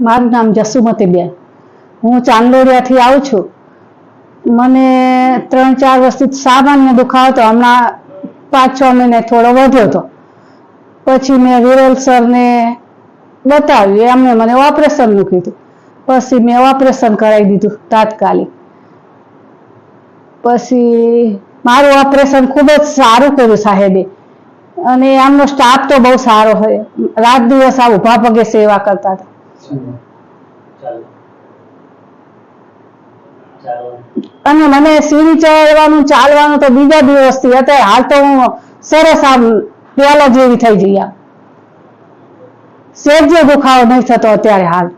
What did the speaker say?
મારું નામ જસુમતીબેન, હું ચાંદોડિયાથી આવું છું. મને 3-4 વર્ષથી સામાન્ય દુખાવો હતો. હમણાં 5-6 મહિને થોડો વધ્યો હતો. પછી મેં વિરલ સરને બતાવ્યું, એમને મને ઓપરેશનનું કીધું. પછી મેં ઓપરેશન કરાવી દીધું તાત્કાલિક. પછી મારું ઓપરેશન ખૂબ જ સારું કર્યું સાહેબે, અને આમનો સ્ટાફ તો બહુ સારો હોય. રાત દિવસ આ ઊભા પગે સેવા કરતા હતા. અને મને સીડી ચડવાનું ચાલવાનું તો બીજા દિવસથી. અત્યારે હાલ તો હું સરસ આમ પહેલા જેવી થઈ જઈ. સેજ દુખાવો નહીં થતો અત્યારે હાલ.